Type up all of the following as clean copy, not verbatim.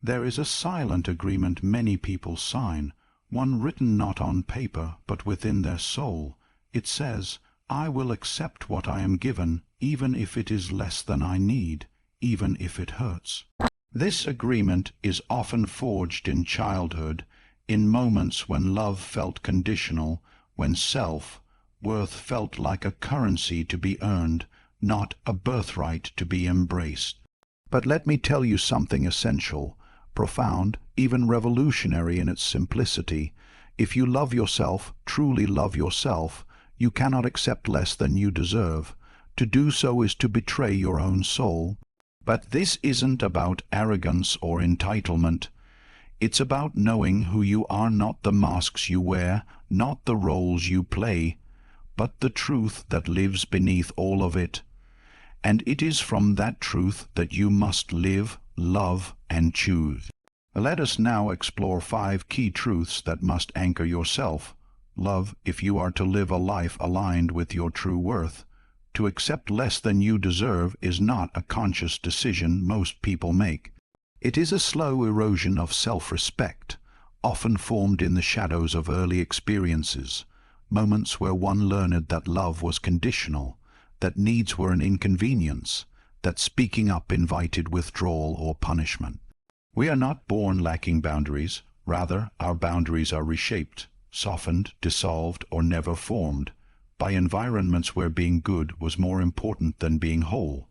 There is a silent agreement many people sign, one written not on paper but within their soul. It says, "I will accept what I am given, even if it is less than I need, even if it hurts." This agreement is often forged in childhood, in moments when love felt conditional, when self-worth felt like a currency to be earned, not a birthright to be embraced. But let me tell you something essential, profound, even revolutionary in its simplicity. If you love yourself, truly love yourself, you cannot accept less than you deserve. To do so is to betray your own soul. But this isn't about arrogance or entitlement. It's about knowing who you are, not the masks you wear, not the roles you play, but the truth that lives beneath all of it. And it is from that truth that you must live, love, and choose. Let us now explore 5 key truths that must anchor yourself. Love, if you are to live a life aligned with your true worth. To accept less than you deserve is not a conscious decision most people make. It is a slow erosion of self-respect, often formed in the shadows of early experiences, moments where one learned that love was conditional, that needs were an inconvenience, that speaking up invited withdrawal or punishment. We are not born lacking boundaries, rather our boundaries are reshaped, softened, dissolved, or never formed, by environments where being good was more important than being whole.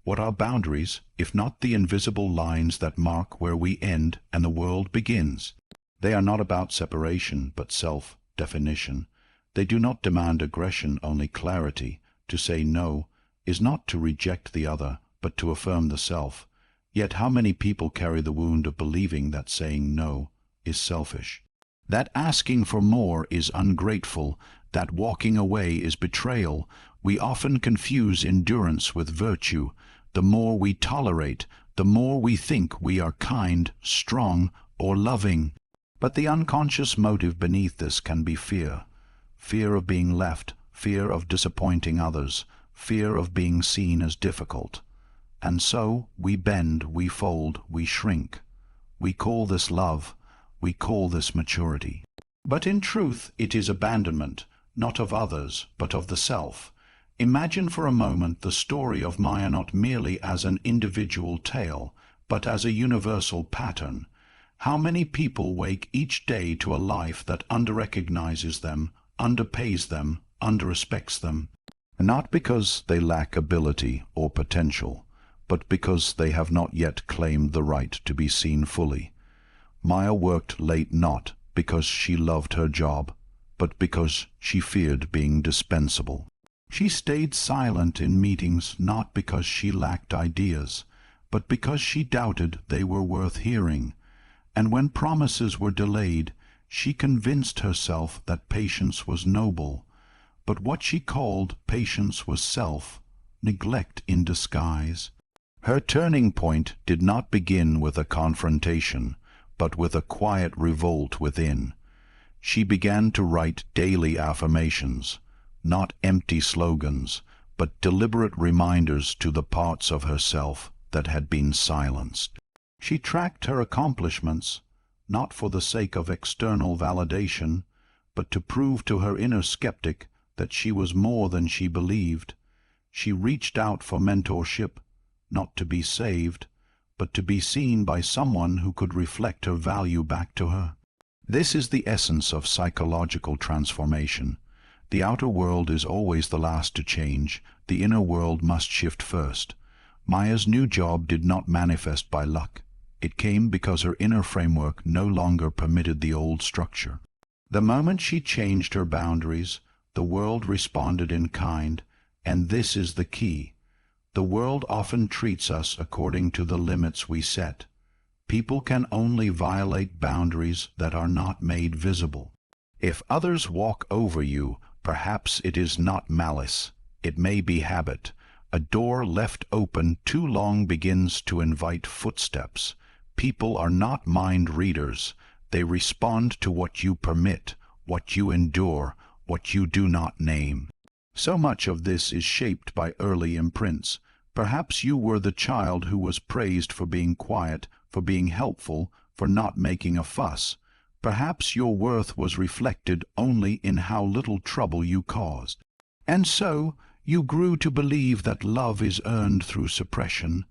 What are boundaries, if not the invisible lines that mark where we end and the world begins? They are not about separation, but self-definition. They do not demand aggression, only clarity. To say no is not to reject the other, but to affirm the self. Yet how many people carry the wound of believing that saying no is selfish? That asking for more is ungrateful, that walking away is betrayal. We often confuse endurance with virtue. The more we tolerate, the more we think we are kind, strong, or loving. But the unconscious motive beneath this can be fear. Fear of being left, fear of disappointing others, fear of being seen as difficult. And so we bend, we fold, we shrink. We call this love, we call this maturity. But in truth it is abandonment, not of others, but of the self. Imagine for a moment the story of Maya not merely as an individual tale, but as a universal pattern. How many people wake each day to a life that underrecognizes them, underpays them, underrespects them? Not because they lack ability or potential, but because they have not yet claimed the right to be seen fully. Maya worked late not because she loved her job, but because she feared being dispensable. She stayed silent in meetings not because she lacked ideas, but because she doubted they were worth hearing. And when promises were delayed, she convinced herself that patience was noble. But what she called patience was self-neglect in disguise. Her turning point did not begin with a confrontation, but with a quiet revolt within. She began to write daily affirmations, not empty slogans, but deliberate reminders to the parts of herself that had been silenced. She tracked her accomplishments, not for the sake of external validation, but to prove to her inner skeptic that she was more than she believed. She reached out for mentorship, not to be saved, but to be seen by someone who could reflect her value back to her. This is the essence of psychological transformation. The outer world is always the last to change. The inner world must shift first. Maya's new job did not manifest by luck. It came because her inner framework no longer permitted the old structure. The moment she changed her boundaries, the world responded in kind, and this is the key. The world often treats us according to the limits we set. People can only violate boundaries that are not made visible. If others walk over you, perhaps it is not malice. It may be habit. A door left open too long begins to invite footsteps. People are not mind readers. They respond to what you permit, what you endure, what you do not name. So much of this is shaped by early imprints. Perhaps you were the child who was praised for being quiet, for being helpful, for not making a fuss. Perhaps your worth was reflected only in how little trouble you caused. And so you grew to believe that love is earned through suppression,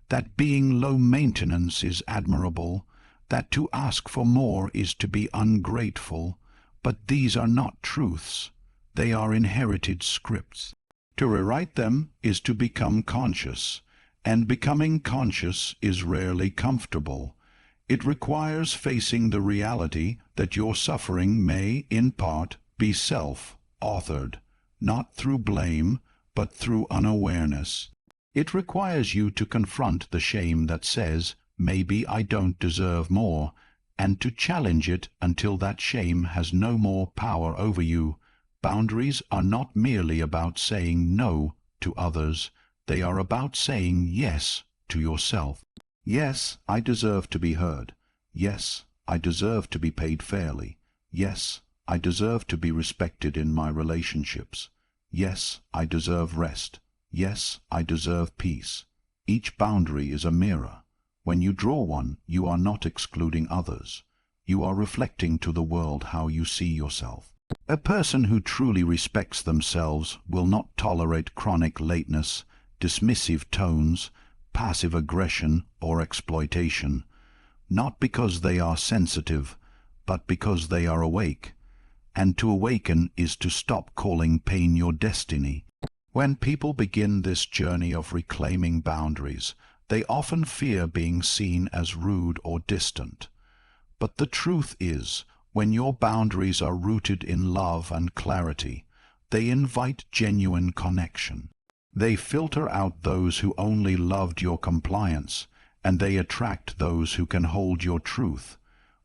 that being low maintenance is admirable, that to ask for more is to be ungrateful. But these are not truths. They are inherited scripts. To rewrite them is to become conscious, and becoming conscious is rarely comfortable. It requires facing the reality that your suffering may, in part, be self-authored, not through blame, but through unawareness. It requires you to confront the shame that says, "Maybe I don't deserve more," and to challenge it until that shame has no more power over you. Boundaries are not merely about saying no to others. They are about saying yes to yourself. Yes, I deserve to be heard. Yes, I deserve to be paid fairly. Yes, I deserve to be respected in my relationships. Yes, I deserve rest. Yes, I deserve peace. Each boundary is a mirror. When you draw one, you are not excluding others. You are reflecting to the world how you see yourself. A person who truly respects themselves will not tolerate chronic lateness, dismissive tones, passive aggression, or exploitation, not because they are sensitive, but because they are awake. And to awaken is to stop calling pain your destiny. When people begin this journey of reclaiming boundaries, they often fear being seen as rude or distant. But the truth is, when your boundaries are rooted in love and clarity, they invite genuine connection. They filter out those who only loved your compliance, and they attract those who can hold your truth.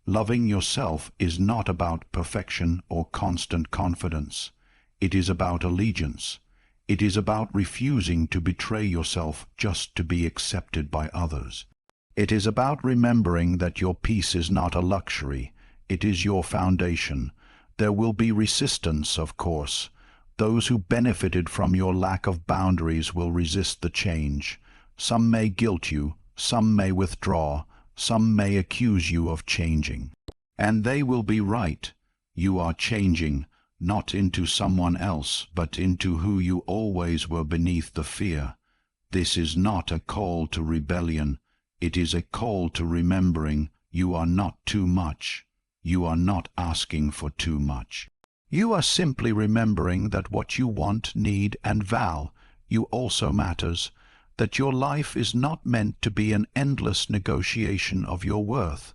Loving yourself is not about perfection or constant confidence. It is about allegiance. It is about refusing to betray yourself just to be accepted by others. It is about remembering that your peace is not a luxury. It is your foundation. There will be resistance, of course. Those who benefited from your lack of boundaries will resist the change. Some may guilt you, some may withdraw, some may accuse you of changing. And they will be right. You are changing, not into someone else, but into who you always were beneath the fear. This is not a call to rebellion. It is a call to remembering you are not too much. You are not asking for too much. You are simply remembering that what you want, need, and vow you also matters, that your life is not meant to be an endless negotiation of your worth.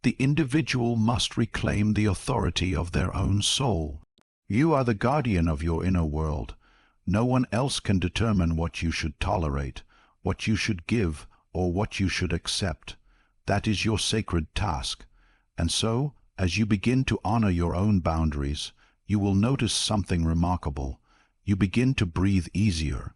The individual must reclaim the authority of their own soul. You are the guardian of your inner world. No one else can determine what you should tolerate, what you should give, or what you should accept. That is your sacred task. And so, as you begin to honor your own boundaries, you will notice something remarkable. You begin to breathe easier.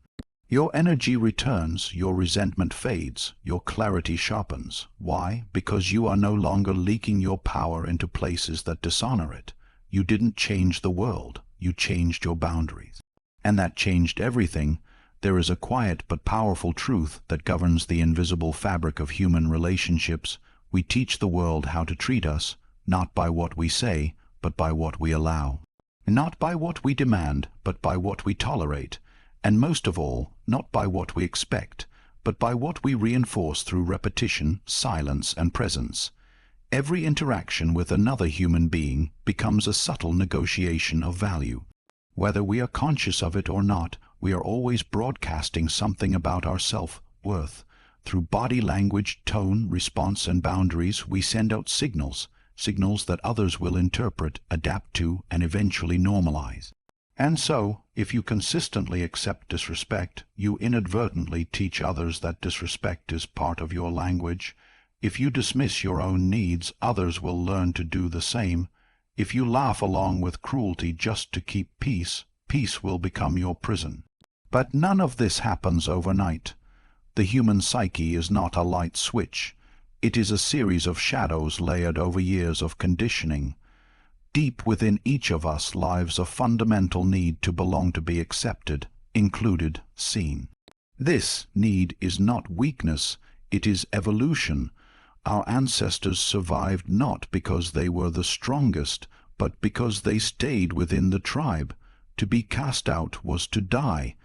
Your energy returns, your resentment fades, your clarity sharpens. Why? Because you are no longer leaking your power into places that dishonor it. You didn't change the world, you changed your boundaries. And that changed everything. There is a quiet but powerful truth that governs the invisible fabric of human relationships. We teach the world how to treat us, not by what we say, but by what we allow. Not by what we demand, but by what we tolerate. And most of all, not by what we expect, but by what we reinforce through repetition, silence, and presence. Every interaction with another human being becomes a subtle negotiation of value. Whether we are conscious of it or not, we are always broadcasting something about our self-worth. Through body language, tone, response, and boundaries, we send out signals that others will interpret, adapt to, and eventually normalize. And so, if you consistently accept disrespect, you inadvertently teach others that disrespect is part of your language. If you dismiss your own needs, others will learn to do the same. If you laugh along with cruelty just to keep peace, peace will become your prison. But none of this happens overnight. The human psyche is not a light switch. It is a series of shadows layered over years of conditioning. Deep within each of us lies a fundamental need to belong, to be accepted, included, seen. This need is not weakness, it is evolution. Our ancestors survived not because they were the strongest, but because they stayed within the tribe. To be cast out was to die.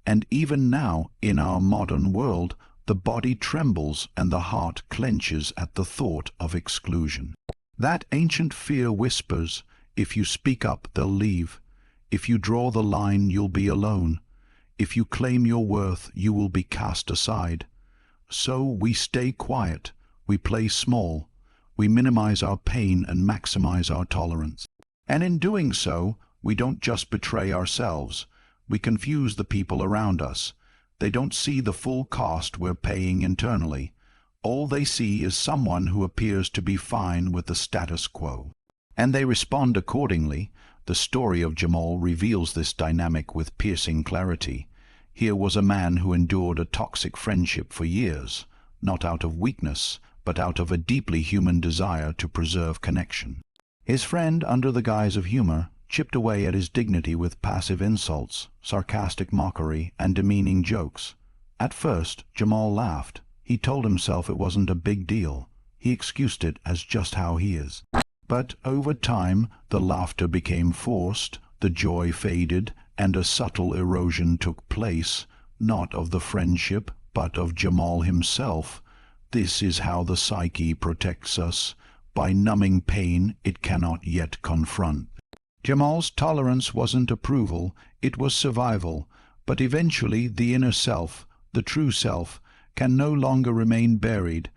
And even now, in our modern world, the body trembles and the heart clenches at the thought of exclusion. That ancient fear whispers, if you speak up, they'll leave. If you draw the line, you'll be alone. If you claim your worth, you will be cast aside. So we stay quiet, we play small, we minimize our pain and maximize our tolerance. And in doing so, we don't just betray ourselves, we confuse the people around us. They don't see the full cost we're paying internally. All they see is someone who appears to be fine with the status quo. And they respond accordingly. The story of Jamal reveals this dynamic with piercing clarity. Here was a man who endured a toxic friendship for years, not out of weakness, but out of a deeply human desire to preserve connection. His friend, under the guise of humor, chipped away at his dignity with passive insults, sarcastic mockery, and demeaning jokes. At first, Jamal laughed. He told himself it wasn't a big deal. He excused it as just how he is. But over time, the laughter became forced, the joy faded, and a subtle erosion took place, not of the friendship, but of Jamal himself. This is how the psyche protects us. By numbing pain it cannot yet confront. Jamal's tolerance wasn't approval, it was survival, but eventually the inner self, the true self, can no longer remain buried.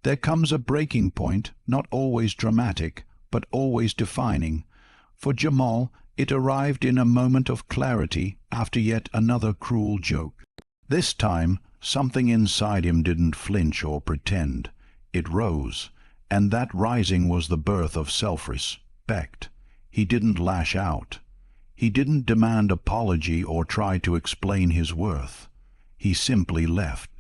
There comes a breaking point, not always dramatic, but always defining. For Jamal, it arrived in a moment of clarity after yet another cruel joke. This time, something inside him didn't flinch or pretend. It rose, and that rising was the birth of self-respect. He didn't lash out. He didn't demand apology or try to explain his worth. He simply left.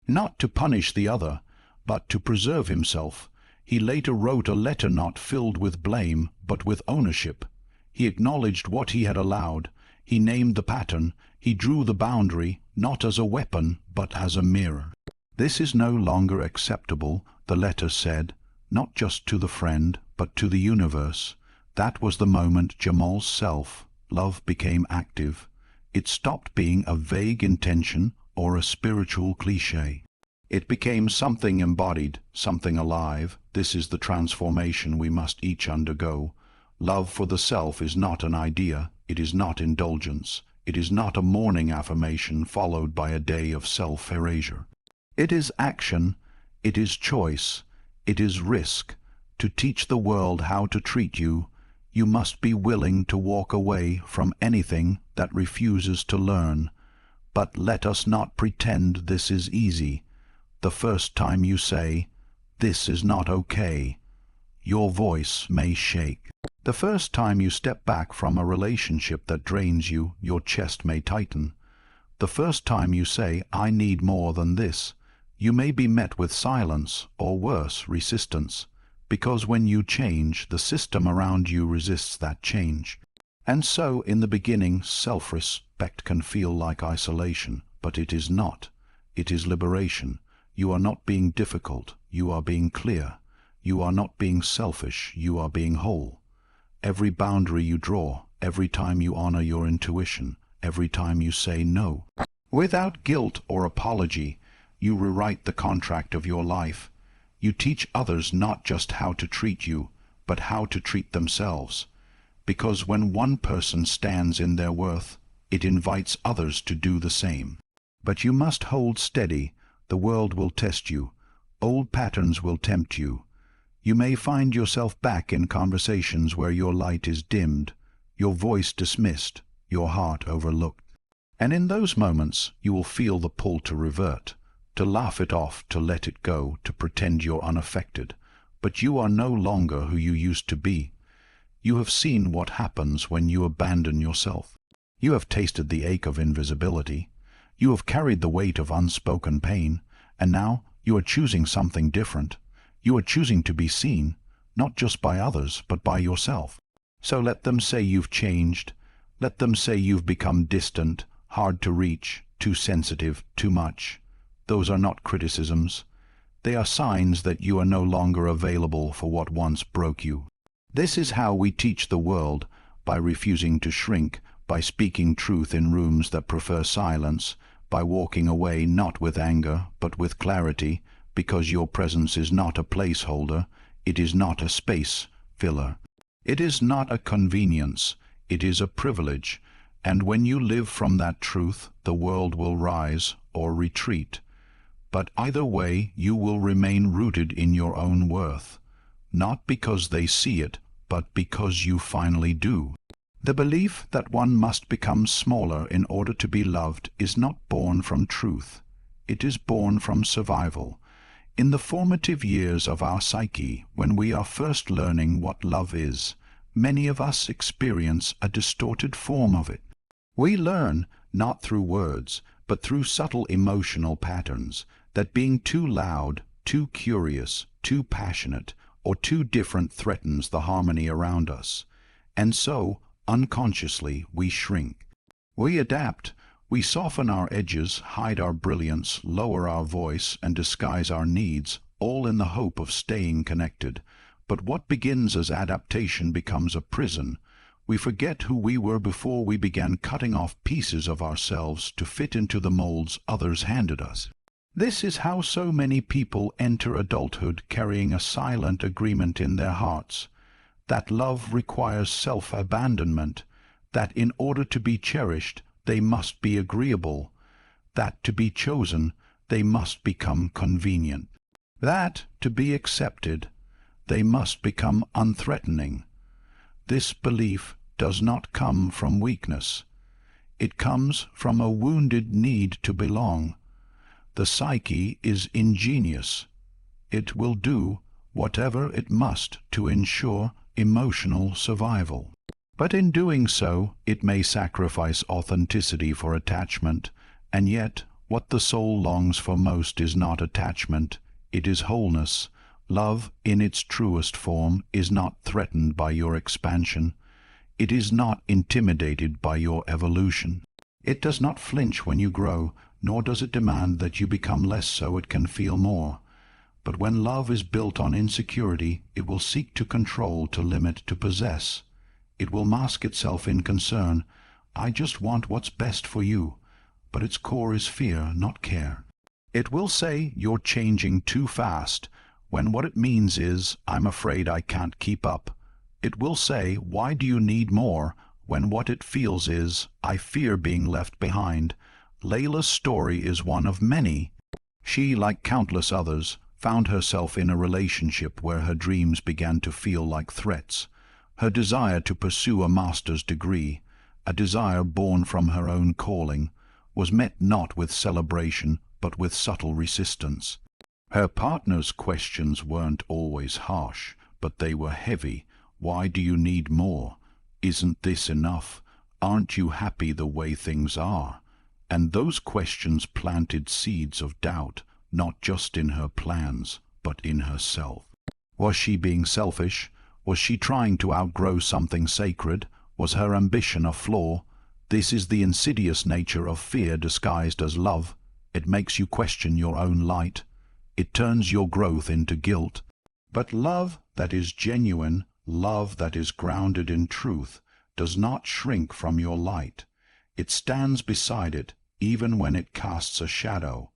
Not to punish the other, but to preserve himself. He later wrote a letter not filled with blame, but with ownership. He acknowledged what he had allowed. He named the pattern. He drew the boundary, not as a weapon, but as a mirror. This is no longer acceptable, the letter said, not just to the friend, but to the universe. That was the moment Jamal's self-love became active. It stopped being a vague intention or a spiritual cliché. It became something embodied, something alive. This is the transformation we must each undergo. Love for the self is not an idea, it is not indulgence, it is not a morning affirmation followed by a day of self-erasure. It is action, it is choice, it is risk. To teach the world how to treat you, you must be willing to walk away from anything that refuses to learn. But let us not pretend this is easy. The first time you say, "This is not okay," your voice may shake. The first time you step back from a relationship that drains you, your chest may tighten. The first time you say, "I need more than this," you may be met with silence, or worse, resistance. Because when you change, the system around you resists that change. And so, in the beginning, self-respect can feel like isolation, but it is not. It is liberation. You are not being difficult, you are being clear. You are not being selfish, you are being whole. Every boundary you draw, every time you honor your intuition, every time you say no. Without guilt or apology, you rewrite the contract of your life. You teach others not just how to treat you, but how to treat themselves. Because when one person stands in their worth, it invites others to do the same. But you must hold steady. The world will test you. Old patterns will tempt you. You may find yourself back in conversations where your light is dimmed, your voice dismissed, your heart overlooked. And in those moments, you will feel the pull to revert, to laugh it off, to let it go, to pretend you're unaffected. But you are no longer who you used to be. You have seen what happens when you abandon yourself. You have tasted the ache of invisibility. You have carried the weight of unspoken pain, and now you are choosing something different. You are choosing to be seen, not just by others, but by yourself. So let them say you've changed. Let them say you've become distant, hard to reach. too sensitive, too much. Those are not criticisms. They are signs that you are no longer available for what once broke you. This is how we teach the world, by refusing to shrink, by speaking truth in rooms that prefer silence, by walking away not with anger but with clarity, because your presence is not a placeholder, it is not a space filler. It is not a convenience, it is a privilege, and when you live from that truth, the world will rise or retreat. But either way, you will remain rooted in your own worth, not because they see it, but because you finally do. The belief that one must become smaller in order to be loved is not born from truth. It is born from survival. In the formative years of our psyche, when we are first learning what love is, many of us experience a distorted form of it. We learn, not through words, but through subtle emotional patterns, that being too loud, too curious, too passionate, or too different threatens the harmony around us. And so, unconsciously, we shrink. We adapt. We soften our edges, hide our brilliance, lower our voice, and disguise our needs, all in the hope of staying connected. But what begins as adaptation becomes a prison. We forget who we were before we began cutting off pieces of ourselves to fit into the molds others handed us. This is how so many people enter adulthood carrying a silent agreement in their hearts, that love requires self-abandonment, that in order to be cherished they must be agreeable, that to be chosen they must become convenient, that to be accepted they must become unthreatening. This belief does not come from weakness. It comes from a wounded need to belong. The psyche is ingenious. It will do whatever it must to ensure emotional survival. But in doing so, it may sacrifice authenticity for attachment, and yet what the soul longs for most is not attachment, it is wholeness. Love, in its truest form, is not threatened by your expansion. It is not intimidated by your evolution. It does not flinch when you grow, nor does it demand that you become less so it can feel more. But when love is built on insecurity, it will seek to control, to limit, to possess. It will mask itself in concern. I just want what's best for you. But its core is fear, not care. It will say, you're changing too fast, when what it means is, I'm afraid I can't keep up. It will say, why do you need more, when what it feels is, I fear being left behind. Layla's story is one of many. She, like countless others, found herself in a relationship where her dreams began to feel like threats. Her desire to pursue a master's degree, a desire born from her own calling, was met not with celebration but with subtle resistance. Her partner's questions weren't always harsh, but they were heavy. Why do you need more? Isn't this enough? Aren't you happy the way things are? And those questions planted seeds of doubt, not just in her plans, but in herself. Was she being selfish? Was she trying to outgrow something sacred? Was her ambition a flaw? This is the insidious nature of fear disguised as love. It makes you question your own light. It turns your growth into guilt. But love that is genuine, love that is grounded in truth, does not shrink from your light. It stands beside it, even when it casts a shadow.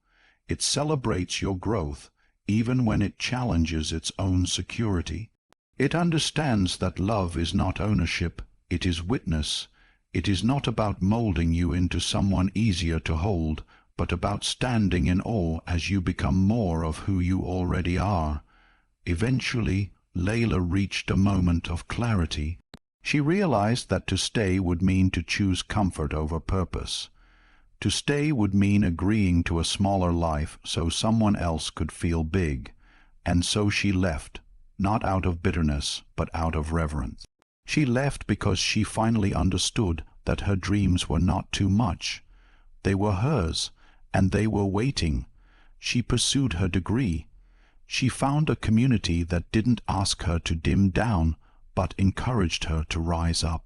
It celebrates your growth, even when it challenges its own security. It understands that love is not ownership, it is witness. It is not about molding you into someone easier to hold, but about standing in awe as you become more of who you already are. Eventually, Layla reached a moment of clarity. She realized that to stay would mean to choose comfort over purpose. To stay would mean agreeing to a smaller life so someone else could feel big. And so she left, not out of bitterness, but out of reverence. She left because she finally understood that her dreams were not too much. They were hers, and they were waiting. She pursued her degree. She found a community that didn't ask her to dim down, but encouraged her to rise up.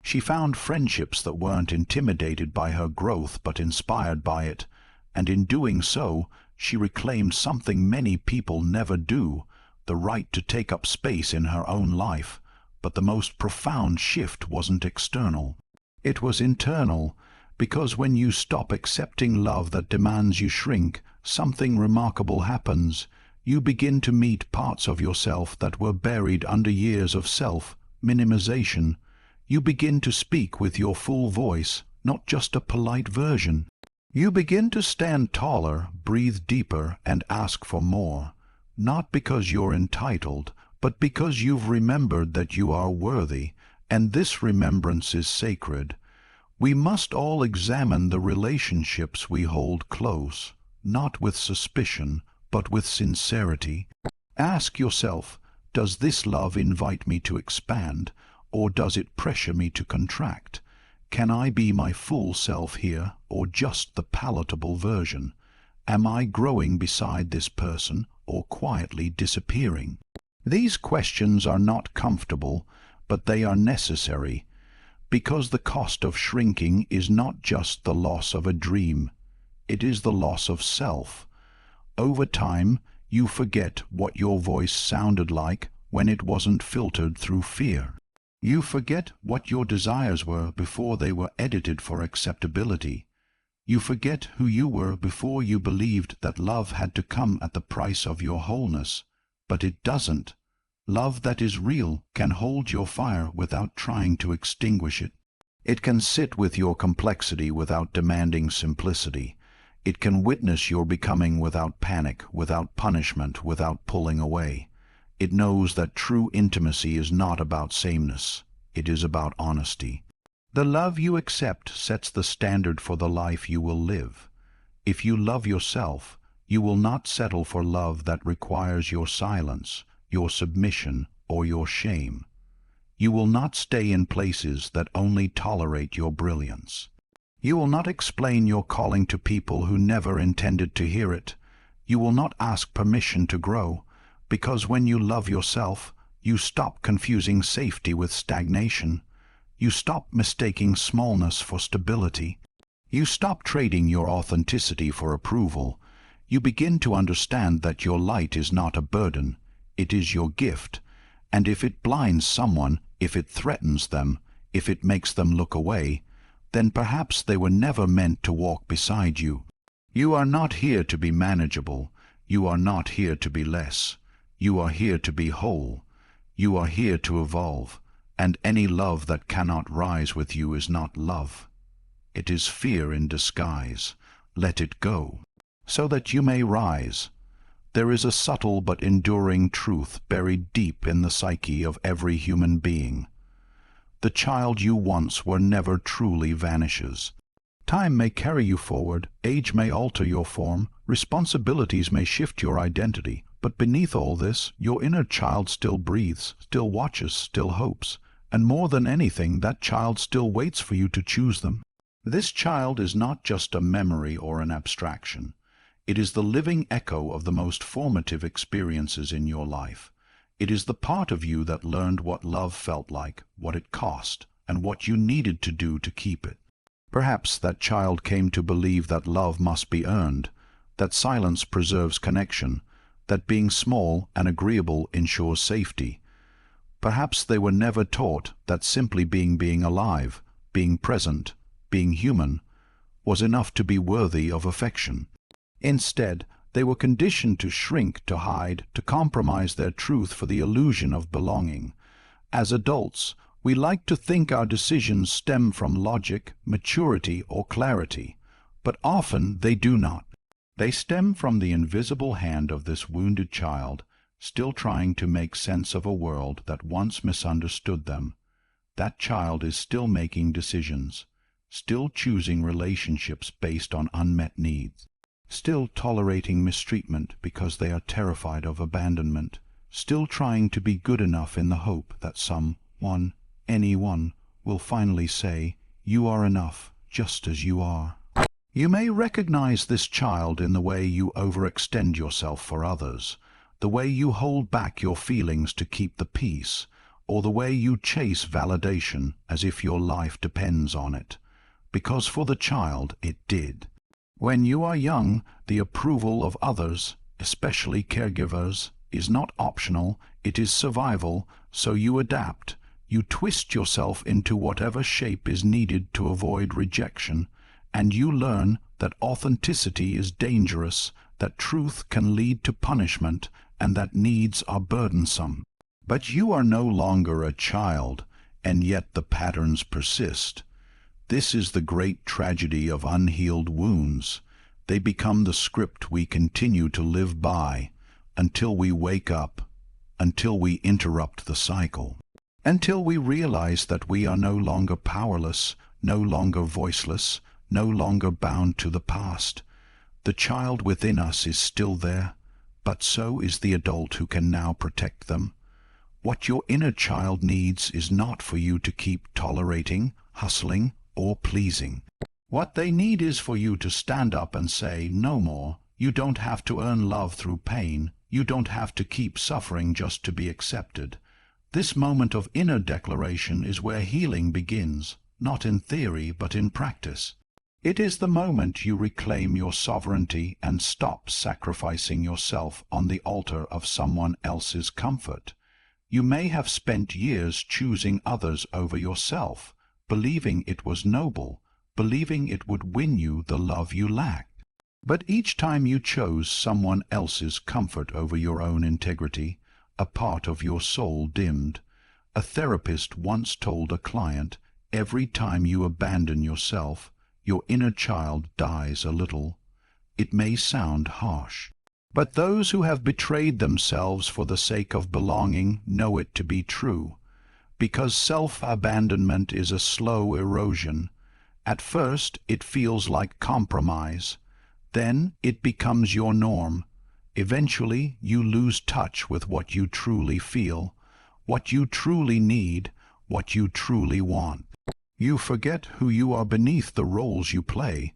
She found friendships that weren't intimidated by her growth but inspired by it, and in doing so, she reclaimed something many people never do, the right to take up space in her own life. But the most profound shift wasn't external. It was internal, because when you stop accepting love that demands you shrink, something remarkable happens. You begin to meet parts of yourself that were buried under years of self-minimization. You begin to speak with your full voice, not just a polite version. You begin to stand taller, breathe deeper, and ask for more, not because you're entitled, but because you've remembered that you are worthy, and this remembrance is sacred. We must all examine the relationships we hold close, not with suspicion, but with sincerity. Ask yourself, does this love invite me to expand, or does it pressure me to contract? Can I be my full self here, or just the palatable version? Am I growing beside this person, or quietly disappearing? These questions are not comfortable, but they are necessary, because the cost of shrinking is not just the loss of a dream, it is the loss of self. Over time, you forget what your voice sounded like when it wasn't filtered through fear. You forget what your desires were before they were edited for acceptability. You forget who you were before you believed that love had to come at the price of your wholeness. But it doesn't. Love that is real can hold your fire without trying to extinguish it. It can sit with your complexity without demanding simplicity. It can witness your becoming without panic, without punishment, without pulling away. It knows that true intimacy is not about sameness. It is about honesty. The love you accept sets the standard for the life you will live. If you love yourself, you will not settle for love that requires your silence, your submission, or your shame. You will not stay in places that only tolerate your brilliance. You will not explain your calling to people who never intended to hear it. You will not ask permission to grow, because when you love yourself, you stop confusing safety with stagnation. You stop mistaking smallness for stability. You stop trading your authenticity for approval. You begin to understand that your light is not a burden. It is your gift, and if it blinds someone, if it threatens them, if it makes them look away, then perhaps they were never meant to walk beside you. You are not here to be manageable. You are not here to be less. You are here to be whole. You are here to evolve, and any love that cannot rise with you is not love. It is fear in disguise. Let it go, so that you may rise. There is a subtle but enduring truth buried deep in the psyche of every human being. The child you once were never truly vanishes. Time may carry you forward, age may alter your form, responsibilities may shift your identity, but beneath all this, your inner child still breathes, still watches, still hopes, and more than anything, that child still waits for you to choose them. This child is not just a memory or an abstraction. It is the living echo of the most formative experiences in your life. It is the part of you that learned what love felt like, what it cost, and what you needed to do to keep it. Perhaps that child came to believe that love must be earned, that silence preserves connection, that being small and agreeable ensures safety. Perhaps they were never taught that simply being alive, being present, being human, was enough to be worthy of affection. Instead, they were conditioned to shrink, to hide, to compromise their truth for the illusion of belonging. As adults, we like to think our decisions stem from logic, maturity, or clarity, but often they do not. They stem from the invisible hand of this wounded child, still trying to make sense of a world that once misunderstood them. That child is still making decisions, still choosing relationships based on unmet needs, still tolerating mistreatment because they are terrified of abandonment, still trying to be good enough in the hope that someone, anyone, will finally say, "You are enough, just as you are." You may recognize this child in the way you overextend yourself for others, the way you hold back your feelings to keep the peace, or the way you chase validation as if your life depends on it, because for the child it did. When you are young, the approval of others, especially caregivers, is not optional, it is survival, so you adapt. You twist yourself into whatever shape is needed to avoid rejection, and you learn that authenticity is dangerous, that truth can lead to punishment, and that needs are burdensome. But you are no longer a child, and yet the patterns persist. This is the great tragedy of unhealed wounds. They become the script we continue to live by, until we wake up, until we interrupt the cycle, until we realize that we are no longer powerless, no longer voiceless, no longer bound to the past. The child within us is still there, but so is the adult who can now protect them. What your inner child needs is not for you to keep tolerating, hustling, or pleasing. What they need is for you to stand up and say, no more. You don't have to earn love through pain. You don't have to keep suffering just to be accepted. This moment of inner declaration is where healing begins, not in theory but in practice. It is the moment you reclaim your sovereignty and stop sacrificing yourself on the altar of someone else's comfort. You may have spent years choosing others over yourself, believing it was noble, believing it would win you the love you lacked. But each time you chose someone else's comfort over your own integrity, a part of your soul dimmed. A therapist once told a client, every time you abandon yourself, your inner child dies a little. It may sound harsh, but those who have betrayed themselves for the sake of belonging know it to be true, because self-abandonment is a slow erosion. At first it feels like compromise. Then it becomes your norm. Eventually you lose touch with what you truly feel, what you truly need, what you truly want. You forget who you are beneath the roles you play,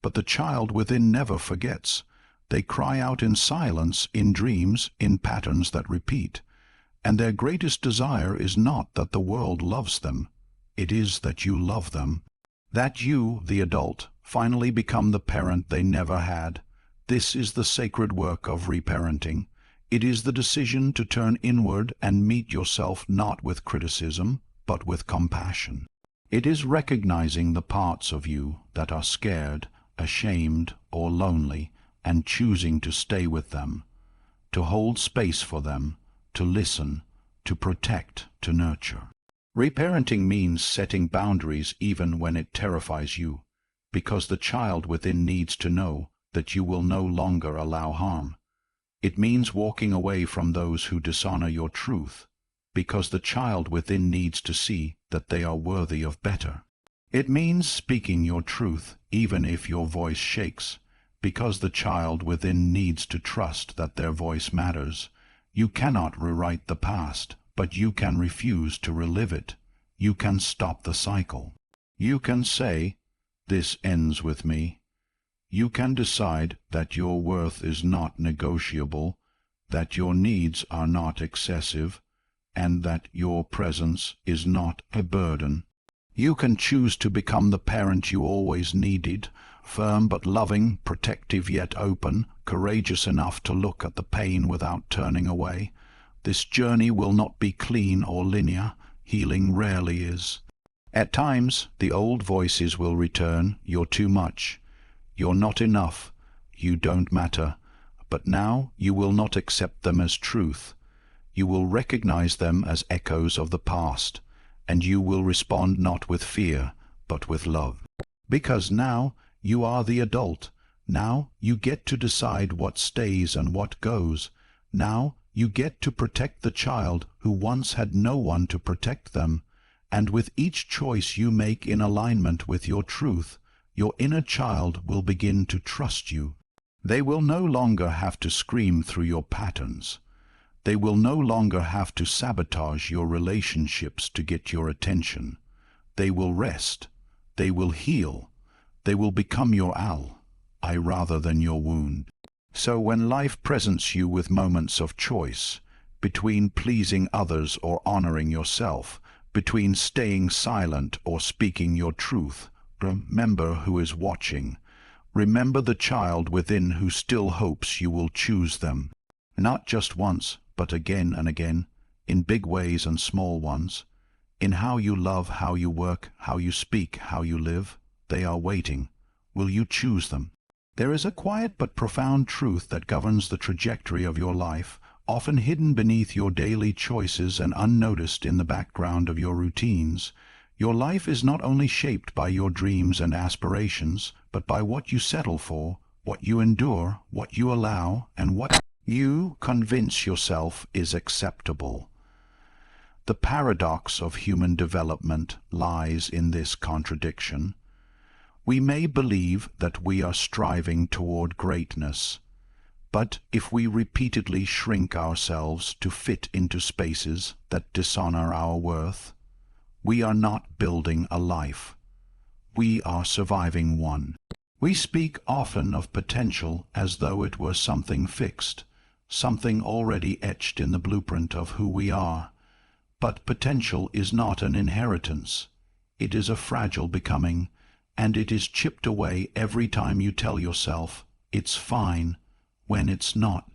but the child within never forgets. They cry out in silence, in dreams, in patterns that repeat. And their greatest desire is not that the world loves them. It is that you love them. That you, the adult, finally become the parent they never had. This is the sacred work of reparenting. It is the decision to turn inward and meet yourself not with criticism, but with compassion. It is recognizing the parts of you that are scared, ashamed, or lonely, and choosing to stay with them, to hold space for them, to listen, to protect, to nurture. Reparenting means setting boundaries even when it terrifies you, because the child within needs to know that you will no longer allow harm. It means walking away from those who dishonor your truth, because the child within needs to see that they are worthy of better. It means speaking your truth even if your voice shakes, because the child within needs to trust that their voice matters. You cannot rewrite the past, but you can refuse to relive it. You can stop the cycle. You can say, "This ends with me." You can decide that your worth is not negotiable, that your needs are not excessive, and that your presence is not a burden. You can choose to become the parent you always needed, firm but loving, protective yet open, courageous enough to look at the pain without turning away. This journey will not be clean or linear. Healing rarely is. At times, the old voices will return. You're too much. You're not enough. You don't matter. But now you will not accept them as truth. You will recognize them as echoes of the past, and you will respond not with fear, but with love. Because now you are the adult. Now you get to decide what stays and what goes. Now you get to protect the child who once had no one to protect them. And with each choice you make in alignment with your truth, your inner child will begin to trust you. They will no longer have to scream through your patterns. They will no longer have to sabotage your relationships to get your attention. They will rest. They will heal. They will become your ally rather than your wound. So when life presents you with moments of choice, between pleasing others or honoring yourself, between staying silent or speaking your truth. Remember who is watching. Remember the child within who still hopes you will choose them. Not just once, but again and again, in big ways and small ones. In how you love, how you work, how you speak, how you live. They are waiting. Will you choose them? There is a quiet but profound truth that governs the trajectory of your life, often hidden beneath your daily choices and unnoticed in the background of your routines. Your life is not only shaped by your dreams and aspirations, but by what you settle for, what you endure, what you allow, and what you convince yourself is acceptable. The paradox of human development lies in this contradiction. We may believe that we are striving toward greatness, but if we repeatedly shrink ourselves to fit into spaces that dishonor our worth, we are not building a life. We are surviving one. We speak often of potential as though it were something fixed, something already etched in the blueprint of who we are. But potential is not an inheritance. It is a fragile becoming, and it is chipped away every time you tell yourself, "It's fine," when it's not.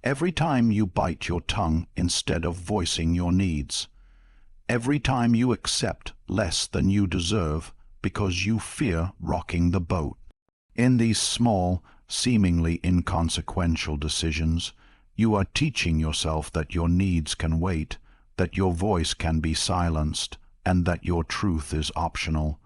Every time you bite your tongue instead of voicing your needs. Every time you accept less than you deserve because you fear rocking the boat. In these small, seemingly inconsequential decisions, you are teaching yourself that your needs can wait, that your voice can be silenced, and that your truth is optional.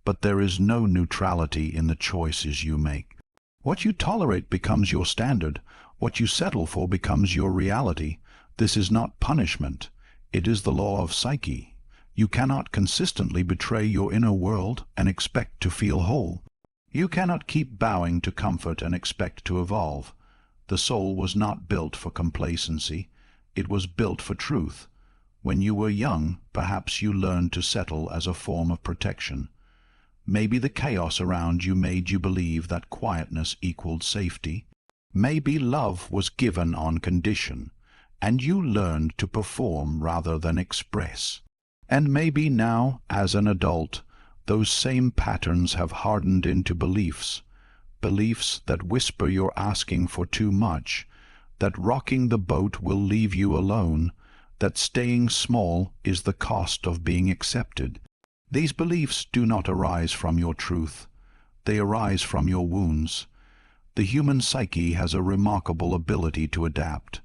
But there is no neutrality in the choices you make. What you tolerate becomes your standard. What you settle for becomes your reality. This is not punishment. It is the law of psyche. You cannot consistently betray your inner world and expect to feel whole. You cannot keep bowing to comfort and expect to evolve. The soul was not built for complacency. It was built for truth. When you were young, perhaps you learned to settle as a form of protection. Maybe the chaos around you made you believe that quietness equaled safety. Maybe love was given on condition, and you learned to perform rather than express. And maybe now, as an adult, those same patterns have hardened into beliefs that whisper you're asking for too much, that rocking the boat will leave you alone, that staying small is the cost of being accepted. These beliefs do not arise from your truth. They arise from your wounds. The human psyche has a remarkable ability to adapt.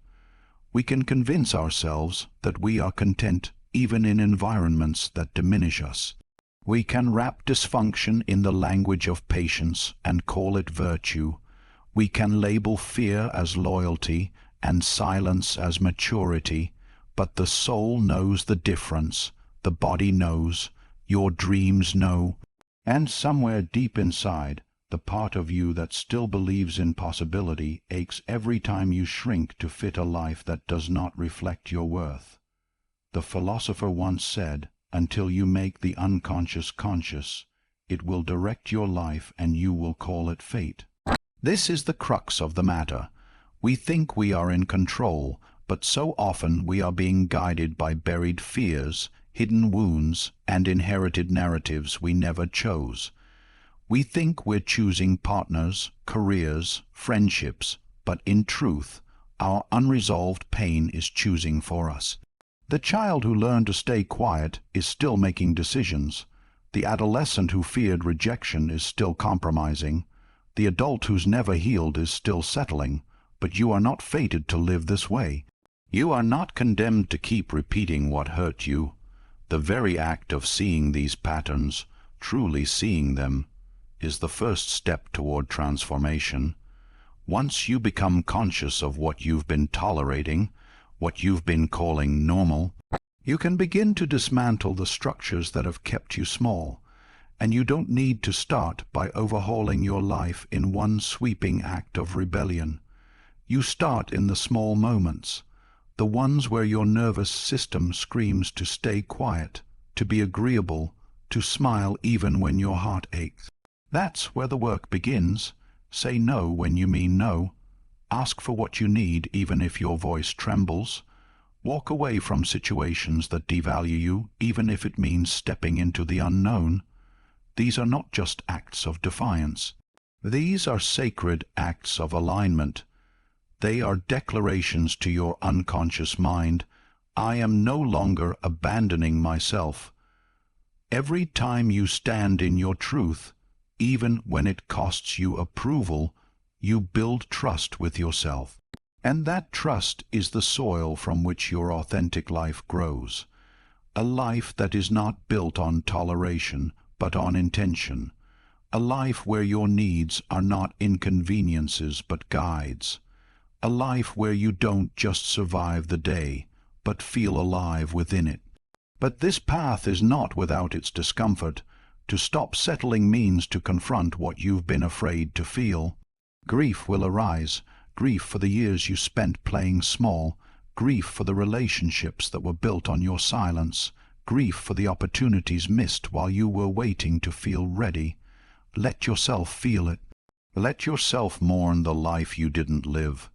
We can convince ourselves that we are content even in environments that diminish us. We can wrap dysfunction in the language of patience and call it virtue. We can label fear as loyalty and silence as maturity, but the soul knows the difference, the body knows, your dreams know, and somewhere deep inside, the part of you that still believes in possibility aches every time you shrink to fit a life that does not reflect your worth. The philosopher once said, "Until you make the unconscious conscious, it will direct your life and you will call it fate." This is the crux of the matter. We think we are in control, but so often we are being guided by buried fears, hidden wounds, and inherited narratives we never chose. We think we're choosing partners, careers, friendships, but in truth, our unresolved pain is choosing for us. The child who learned to stay quiet is still making decisions. The adolescent who feared rejection is still compromising. The adult who's never healed is still settling. But you are not fated to live this way. You are not condemned to keep repeating what hurt you. The very act of seeing these patterns, truly seeing them, is the first step toward transformation. Once you become conscious of what you've been tolerating, what you've been calling normal, you can begin to dismantle the structures that have kept you small, and you don't need to start by overhauling your life in one sweeping act of rebellion. You start in the small moments, the ones where your nervous system screams to stay quiet, to be agreeable, to smile even when your heart aches. That's where the work begins. Say no when you mean no. Ask for what you need even if your voice trembles. Walk away from situations that devalue you, even if it means stepping into the unknown. These are not just acts of defiance. These are sacred acts of alignment. They are declarations to your unconscious mind. I am no longer abandoning myself. Every time you stand in your truth, even when it costs you approval, you build trust with yourself. And that trust is the soil from which your authentic life grows. A life that is not built on toleration, but on intention. A life where your needs are not inconveniences, but guides. A life where you don't just survive the day, but feel alive within it. But this path is not without its discomfort. To stop settling means to confront what you've been afraid to feel. Grief will arise. Grief for the years you spent playing small. Grief for the relationships that were built on your silence. Grief for the opportunities missed while you were waiting to feel ready. Let yourself feel it. Let yourself mourn the life you didn't live.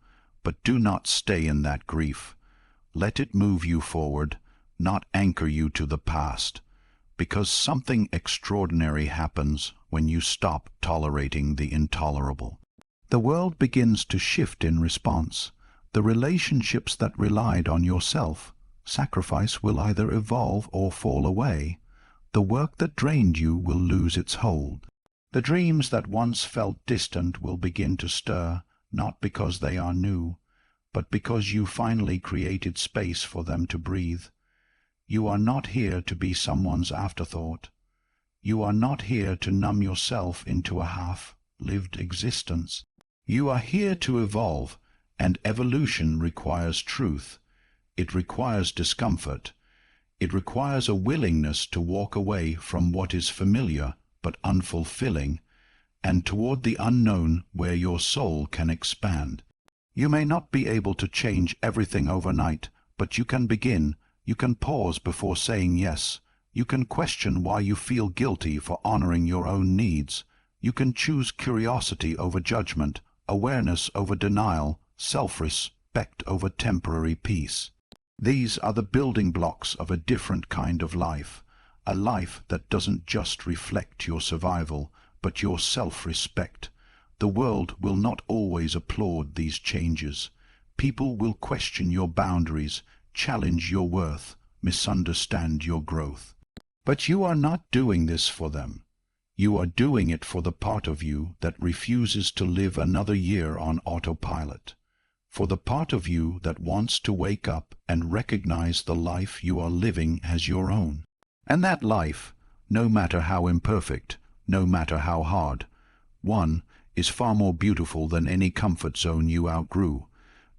But do not stay in that grief. Let it move you forward, not anchor you to the past. Because something extraordinary happens when you stop tolerating the intolerable. The world begins to shift in response. The relationships that relied on your self-sacrifice will either evolve or fall away. The work that drained you will lose its hold. The dreams that once felt distant will begin to stir, not because they are new, but because you finally created space for them to breathe. You are not here to be someone's afterthought. You are not here to numb yourself into a half-lived existence. You are here to evolve, and evolution requires truth. It requires discomfort. It requires a willingness to walk away from what is familiar but unfulfilling, and toward the unknown where your soul can expand. You may not be able to change everything overnight, but you can begin. You can pause before saying yes. You can question why you feel guilty for honoring your own needs. You can choose curiosity over judgment, awareness over denial, self-respect over temporary peace. These are the building blocks of a different kind of life, a life that doesn't just reflect your survival, but your self-respect. The world will not always applaud these changes. People will question your boundaries, challenge your worth, misunderstand your growth. But you are not doing this for them. You are doing it for the part of you that refuses to live another year on autopilot. For the part of you that wants to wake up and recognize the life you are living as your own. And that life, no matter how imperfect, no matter how hard, one is far more beautiful than any comfort zone you outgrew,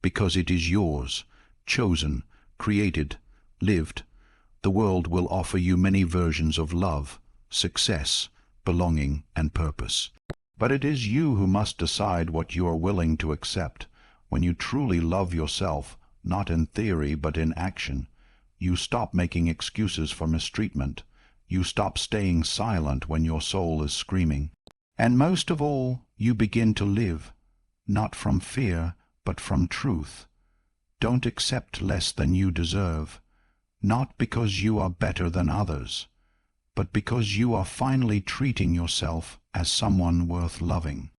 because it is yours, chosen, created, lived. The world will offer you many versions of love, success, belonging, and purpose. But it is you who must decide what you are willing to accept. When you truly love yourself, not in theory but in action, you stop making excuses for mistreatment. You stop staying silent when your soul is screaming. And most of all, you begin to live, not from fear, but from truth. Don't accept less than you deserve, not because you are better than others, but because you are finally treating yourself as someone worth loving.